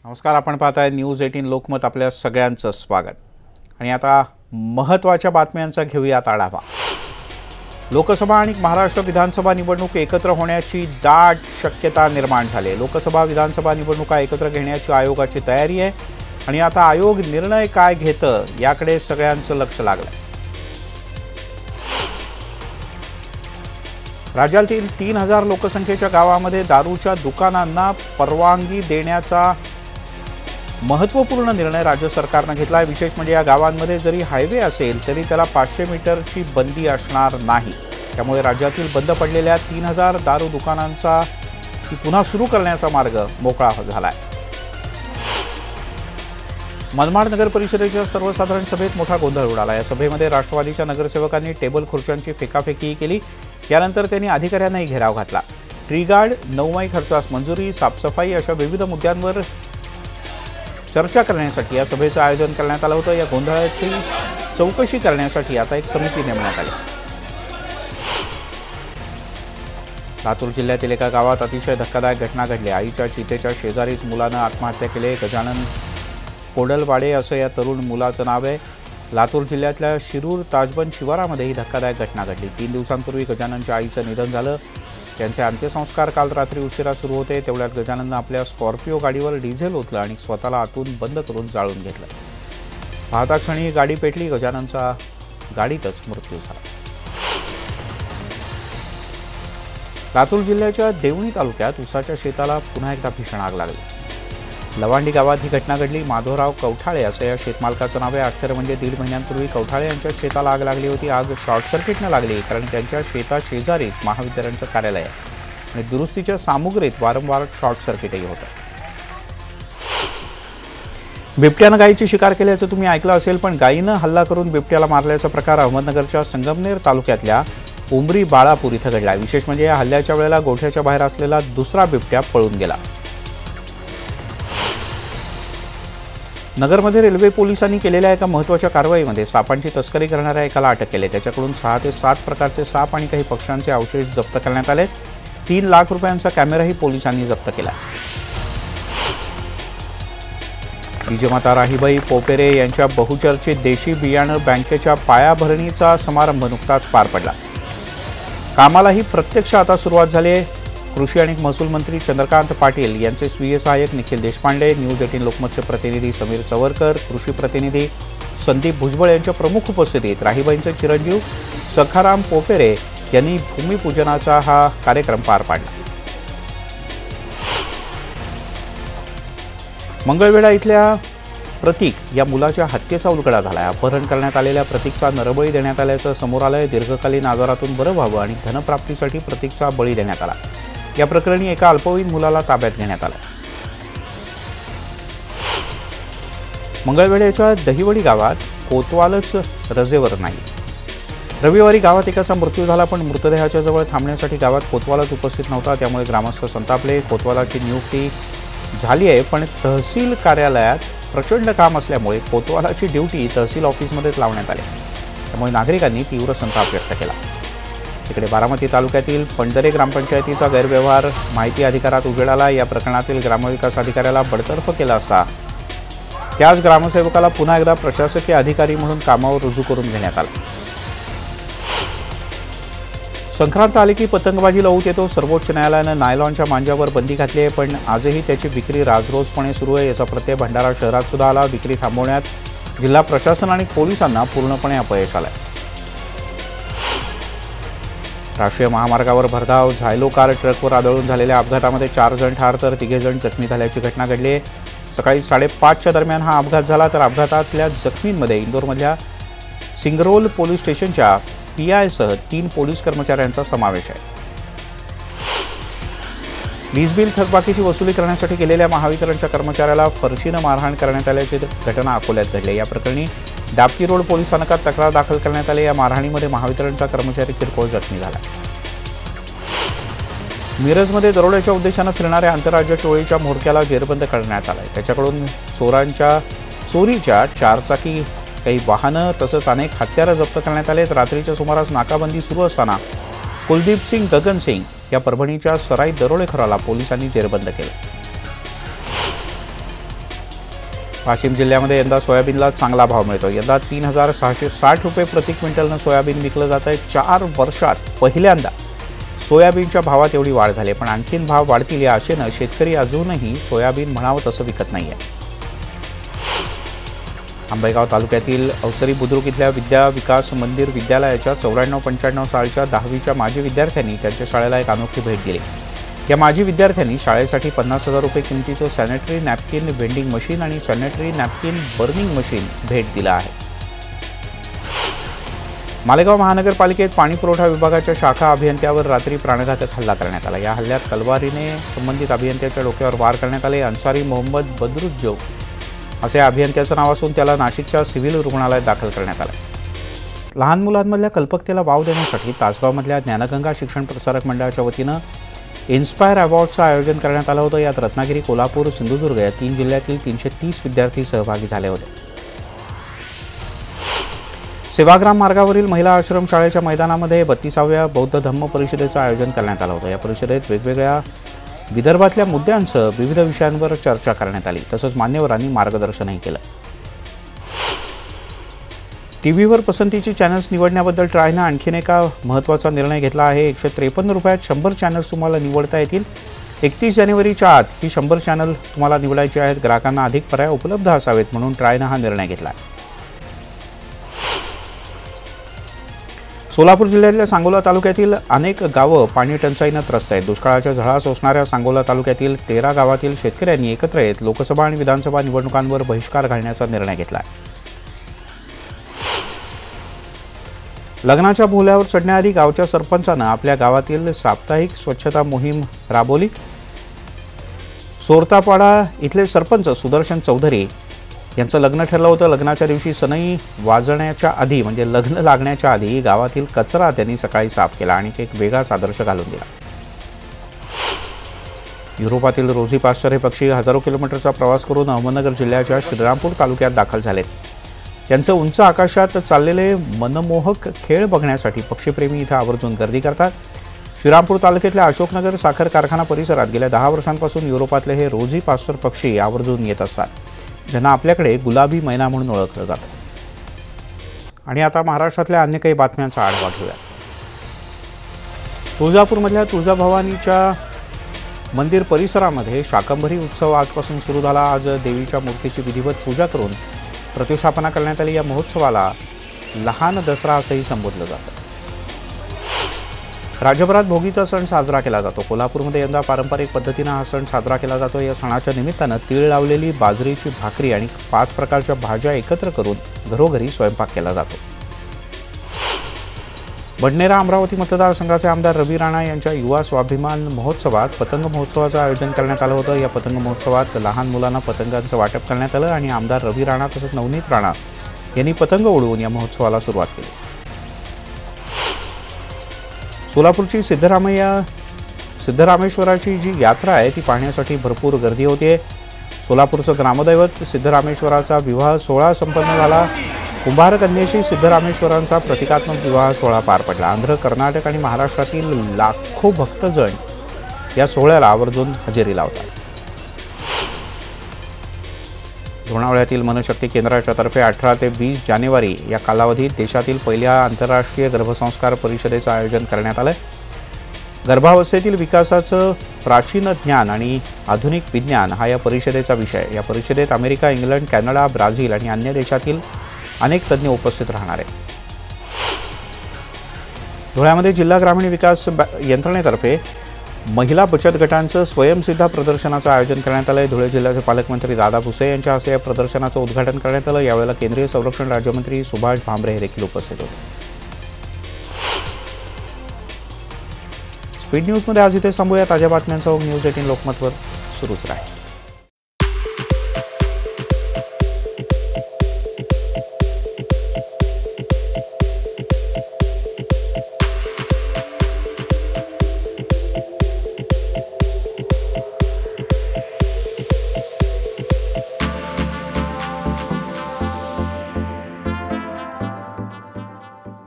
नमस्कार, आपण पाहताय न्यूज 18 लोकमत. आपल्या सगळ्यांचं स्वागत. आणि आता महत्त्वाच्या बातम्यांचा घेऊयात आढावा. लोकसभा आणि महाराष्ट्र विधानसभा निवडणूक एकत्र होण्याची दाट शक्यता निर्माण झाली. लोकसभा विधानसभा निवडणुका एकत्र घेण्याची आयोगाची तयारी आहे आणि आता आयोग निर्णय काय घेतं याकडे सगळ्यांचं लक्ष लागलंय. राज्यातील 3000 लोकसंख्येच्या गावामध्ये दारूच्या दुकानांना परवानगी देण्याचा महत्त्वपूर्ण निर्णय राज्य सरकारने घेतला आहे. विशेष म्हणजे या गावांमध्ये जरी हायवे असेल तरी त्याला 500 मीटरची बंदी असणार नाही. त्यामुळे राज्यातील बंद पडलेल्या 3000 दारू दुकानांचा पुन्हा सुरू करण्याचा मार्ग मोकळा झाला आहे. मनमाड नगर परिषदेच्या सर्वसाधारण सभेत मोठा गोंधळ उडाला. या सभेमध्ये राष्ट्रवादीच्या नगरसेवकांनी टेबल खुर्च्यांची फेकाफेकी केली. यानंतर त्यांनी अधिकाऱ्यांनाही घेराव घातला. ट्री गार्ड, नवमाई खर्चास मंजुरी, साफसफाई अशा विविध मुद्द्यांवर चर्चा करण्यासाठी या सभेचं आयोजन करण्यात आलं होतं. या गोंधळाची चौकशी करण्यासाठी आता एक समिती नेमण्यात आली. लातूर जिल्ह्यातील एका गावात अतिशय धक्कादायक घटना घडली. आईच्या चितेच्या शेजारीच मुलानं आत्महत्या केली. गजानन कोडलवाडे असं या तरुण मुलाचं नाव आहे. लातूर जिल्ह्यातल्या शिरूर ताजबन शिवारामध्ये ही धक्कादायक घटना घडली. 3 दिवसांपूर्वी गजाननच्या आईचं निधन झालं. त्यांचे अंत्यसंस्कार काल रात्री उशिरा सुरू होते. तेवढ्यात गजानननं आपल्या स्कॉर्पिओ गाडीवर डिझेल ओतलं आणि स्वतःला आतून बंद करून जाळून घेतलं. पाहता क्षणी गाडी पेटली. गजाननचा गाडीतच मृत्यू झाला. लातूर जिल्ह्याच्या देवणी तालुक्यात उसाच्या शेताला पुन्हा एकदा भीषण आग लागली. लवांडी गावात ही घटना घडली. माधवराव कवठाळे असं या शेतमालकाचं नाव आहे. आश्चर्य म्हणजे 1.5 महिन्यांपूर्वी कवठाळे यांच्या शेताला आग लागली होती. आग शॉर्ट सर्किटनं लागली कारण त्यांच्या शेताशेजारीच महावितरणचं कार्यालय आहे आणि दुरुस्तीच्या सामुग्रीत वारंवार शॉर्ट सर्किटही होतं. बिबट्यानं गायीची शिकार केल्याचं तुम्ही ऐकलं असेल, पण गायीनं हल्ला करून बिबट्याला मारल्याचा प्रकार अहमदनगरच्या संगमनेर तालुक्यातल्या उमरी बाळापूर इथं घडला. विशेष म्हणजे या हल्ल्याच्या वेळेला गोठ्याच्या बाहेर असलेला दुसरा बिबट्या पळून गेला. नगरमध्ये रेल्वे पोलिसांनी केलेल्या एका महत्त्वाच्या कारवाईमध्ये सापांची तस्करी करणाऱ्या एकाला अटक केली. त्याच्याकडून 6 ते 7 प्रकारचे साप आणि काही पक्ष्यांचे अवशेष जप्त करण्यात आले. 3 लाख रुपयांचा कॅमेराही पोलिसांनी जप्त केला. विजयमाता राहीबाई पोपेरे यांच्या बहुचर्चित देशी बियाणं बँकेच्या पायाभरणीचा समारंभ नुकताच पार पडला. कामालाही प्रत्यक्ष आता सुरुवात झाली आहे. कृषी आणि महसूल मंत्री चंद्रकांत पाटील यांचे स्वीय सहाय्यक निखिल देशपांडे, न्यूज 18 लोकमतचे प्रतिनिधी समीर चवरकर, कृषी प्रतिनिधी संदीप भुजबळ यांच्या प्रमुख उपस्थितीत राहीबाईंचे चिरंजीव सखाराम पोपेरे यांनी भूमिपूजनाचा हा कार्यक्रम पार पाडला. मंगळवेढा इथल्या प्रतीक या मुलाच्या हत्येचा उलगडा झाला. अपहरण करण्यात आलेल्या प्रतीकचा नरबळी देण्यात आल्याचं समोर आलंय. दीर्घकालीन आजारातून बरं व्हावं आणि धनप्राप्तीसाठी प्रतीकचा बळी देण्यात आला. या प्रकरणी एका अल्पवयीन मुलाला ताब्यात घेण्यात आलं. मंगळवेढ्याच्या दहिवडी गावात कोतवालच रजेवर नाही. रविवारी गावात एकाचा मृत्यू झाला, पण मृतदेहाच्या जवळ थांबण्यासाठी गावात कोतवालच उपस्थित नव्हता. त्यामुळे ग्रामस्थ संतापले. कोतवालाची नियुक्ती झाली आहे, पण तहसील कार्यालयात प्रचंड काम असल्यामुळे कोतवालाची ड्युटी तहसील ऑफिसमध्येच लावण्यात आली. त्यामुळे नागरिकांनी तीव्र संताप व्यक्त केला. तिकडे बारामती तालुक्यातील पंढरे ग्रामपंचायतीचा गैरव्यवहार माहिती अधिकारात उजेड आला. या प्रकरणातील ग्रामविकास अधिकाऱ्याला बडतर्फ केला असता त्याच ग्रामसेवकाला पुन्हा एकदा प्रशासकीय अधिकारी म्हणून कामावर रुजू करून घेण्यात आला. संक्रांत आली की पतंगबाजी लावूत येतो. सर्वोच्च न्यायालयानं नायलॉनच्या मांजावर बंदी घातली आहे, पण आजही त्याची विक्री राजरोजपणे सुरू आहे. याचा प्रत्यय भंडारा शहरात सुद्धा आला. विक्री थांबवण्यात जिल्हा प्रशासन आणि पोलिसांना पूर्णपणे अपयश आलंय. राष्ट्रीय महामार्गावर भरधाव झायलो कार ट्रकवर आदळून झालेल्या अपघातामध्ये 4 जण ठार तर 3 जण जखमी झाल्याची घटना घडली आहे. सकाळी 5:30च्या दरम्यान हा अपघात झाला. तर अपघातातल्या जखमींमध्ये इंदोरमधल्या सिंगरोल पोलीस स्टेशनच्या PI सह 3 पोलीस कर्मचाऱ्यांचा समावेश आहे. वीज बिल थकबाकीची वसुली करण्यासाठी गेलेल्या महावितरणच्या कर्मचाऱ्याला फरशीनं मारहाण करण्यात आल्याची घटना अकोल्यात घडली. या प्रकरणी दापटी रोड पोलीस स्थानकात तक्रार दाखल करण्यात आली. या मारहाणीमध्ये महावितरणचा कर्मचारी किरकोळ जखमी झाला. मिरजमध्ये दरोड्याच्या उद्देशानं फिरणाऱ्या आंतरराज्य टोळीच्या म्होरक्याला जेरबंद करण्यात आलं. त्याच्याकडून चोरीच्या 4 चाकी काही वाहनं तसंच अनेक हत्यारं जप्त करण्यात आले. रात्रीच्या सुमारास नाकाबंदी सुरू असताना कुलदीप सिंग गगन सिंग या परभणीच्या सराई दरोडेखोराला पोलिसांनी जेरबंद केलं. वाशिम जिल्ह्यामध्ये यंदा सोयाबीनला चांगला भाव मिळतो। यंदा 3660 रुपये प्रति क्विंटलनं सोयाबीन विकलं जात आहे। 4 वर्षात पहिल्यांदा सोयाबीनच्या भावात एवढी वाढ झाली, पण आणखीन भाव वाढतील या आशेनं शेतकरी अजूनही सोयाबीन म्हणावं तसं विकत नाहीये। आंबेगाव तालुक्यातील अवसरी बुद्रुक इथल्या विद्या विकास मंदिर विद्यालयाच्या 94-95 सालच्या 10वीच्या माजी विद्यार्थ्यांनी त्यांच्या शाळेला एक अनोखी भेट दिली। या माजी विद्यार्थ्यांनी शाळेसाठी 50,000 रुपये किमतीचं सॅनिटरी नॅपकिन वेंडिंग मशीन आणि सॅनिटरी नॅपकिन बर्निंग मशीन भेट दिलं आहे। मालेगाव महानगरपालिकेत पाणीपुरवठा विभागाच्या शाखा अभियंत्यावर रात्री प्राणघातक हल्ला करण्यात आला। या हल्ल्यात तलवारीने संबंधित अभियंत्याच्या डोक्यावर वार करण्यात आले। अन्सारी मोहम्मद बदरुज्जो असे अभियंत्याचं नाव असून त्याला नाशिकच्या सिव्हिल रुग्णालयात दाखल करण्यात आलं। लहान मुलांमधल्या कल्पकतेला वाव देण्यासाठी तासगावमधल्या ज्ञानगंगा शिक्षण प्रसारक मंडळाच्या वतीनं इन्स्पायर अवॉर्डचं आयोजन करण्यात आलं होतं। यात रत्नागिरी, कोल्हापूर, सिंधुदुर्ग या 3 जिल्ह्यातील 330 विद्यार्थी सहभागी झाले होते। सेवाग्राम मार्गावरील महिला आश्रम शाळेच्या मैदानामध्ये 32व्या बौद्ध धम्म परिषदेचं आयोजन करण्यात आलं होतं। या परिषदेत वेगवेगळ्या विदर्भातल्या मुद्द्यांसह विविध विषयांवर चर्चा करण्यात आली, तसंच मान्यवरांनी मार्गदर्शनही केलं। टीव्हीवर पसंतीची चॅनल्स निवडण्याबद्दल ट्रायनं आणखीन एका महत्त्वाचा निर्णय घेतला आहे। 153 रुपयात 100 चॅनल्स तुम्हाला निवडता येतील। 31 जानेवारीच्या आत ही 100 चॅनल तुम्हाला निवडायची आहेत। ग्राहकांना अधिक पर्याय उपलब्ध असावेत म्हणून ट्रायनं हा निर्णय घेतला आहे। सोलापूर जिल्ह्यातल्या सांगोला तालुक्यातील अनेक गावं पाणी टंचाईनं त्रस्त आहेत। दुष्काळाच्या झळा सोसणाऱ्या सांगोला तालुक्यातील 13 गावातील शेतकऱ्यांनी एकत्र येत लोकसभा आणि विधानसभा निवडणुकांवर बहिष्कार घालण्याचा निर्णय घेतला आहे। लग्नाच्या बोहल्यावर चढण्याआधी गावच्या सरपंचानं आपल्या गावातील साप्ताहिक स्वच्छता मोहीम राबवली। सोरतापाडा इथले सरपंच सुदर्शन चौधरी यांचं लग्न ठरलं होतं। लग्नाच्या दिवशी सनई वाजण्याच्या आधी म्हणजे लग्न लागण्याच्या आधी गावातील कचरा त्यांनी सकाळी साफ केला आणि एक वेगळाच आदर्श घालून दिला। युरोपातील रोझी पास्टर हे पक्षी हजारो किलोमीटरचा प्रवास करून अहमदनगर जिल्ह्याच्या श्रीरामपूर तालुक्यात दाखल झालेत। त्यांचे उंच आकाशात चाललेले मनमोहक खेळ बघण्यासाठी पक्षीप्रेमी इथं आवर्जून गर्दी करतात। श्रीरामपूर तालुक्यातल्या अशोकनगर साखर कारखाना परिसरात गेल्या 10 वर्षांपासून युरोपातले हे रोझी पास्टर पक्षी आवर्जून येत असतात, ज्यांना आपल्याकडे गुलाबी मैना म्हणून ओळखलं जातं। आणि आता महाराष्ट्रातल्या अन्य काही बातम्यांचा आढावा घेऊया। तुळजापूरमधल्या तुळजाभवानीच्या मंदिर परिसरामध्ये शाकंभरी उत्सव आजपासून सुरू झाला। आज देवीच्या मूर्तीची विधिवत पूजा करून प्रतिष्ठापना करण्यात आली। या महोत्सवाला लहान दसरा असंही संबोधलं जातं। राज्यभरात भोगीचा सण साजरा केला जातो। कोल्हापूरमध्ये यंदा पारंपरिक पद्धतीनं हा सण साजरा केला जातो। या सणाच्या निमित्तानं तीळ लावलेली बाजरीची भाकरी आणि 5 प्रकारच्या भाज्या एकत्र करून घरोघरी स्वयंपाक केला जातो। बडनेरा अमरावती मतदारसंघाचे आमदार रवी राणा यांच्या युवा स्वाभिमान महोत्सवात पतंग महोत्सवाचं आयोजन करण्यात आलं होतं। या पतंग महोत्सवात लहान मुलांना पतंगांचं वाटप करण्यात आलं आणि आमदार रवी राणा तसंच नवनीत राणा यांनी पतंग उडवून या महोत्सवाला सुरुवात केली। सोलापूरची सिद्धरामेश्वराची जी यात्रा आहे ती पाहण्यासाठी भरपूर गर्दी होते। सोलापूरचं ग्रामदैवत सिद्धरामेश्वराचा विवाह सोहळा संपन्न झाला। कुंभार कन्येशी सिद्धरामेश्वरांचा प्रतिकात्मक विवाह सोहळा पार पडला। आंध्र, कर्नाटक आणि महाराष्ट्रातील लाखो भक्तजन या सोहळ्याला आवर्जून हजेरी लावतात। लोणावळ्यातील मनशक्ती केंद्राच्या तर्फे 18 ते 20 जानेवारी या कालावधीत देशातील पहिल्या आंतरराष्ट्रीय गर्भसंस्कार परिषदेचं आयोजन करण्यात आलं। गर्भावस्थेतील विकासाचं प्राचीन ज्ञान आणि आधुनिक विज्ञान हा या परिषदेचा विषय। या परिषदेत अमेरिका, इंग्लंड, कॅनडा, ब्राझील आणि अन्य देशातील अनेक तज्ज्ञ उपस्थित राहणार आहेत। धुळ्यामध्ये जिल्हा ग्रामीण विकास यंत्रणेतर्फे महिला बचत गटांचं स्वयंसिद्धा प्रदर्शनाचं आयोजन करण्यात आलं आहे। धुळे जिल्ह्याचे पालकमंत्री दादा भुसे यांच्या हस्ते या प्रदर्शनाचं उद्घाटन करण्यात आलं। यावेळेला केंद्रीय संरक्षण राज्यमंत्री सुभाष भामरे हे देखील उपस्थित होते। स्पीड न्यूजमध्ये आज इथे थांबूया। ताज्या बातम्यांचा न्यूज 18 लोकमतवर सुरूच राहील।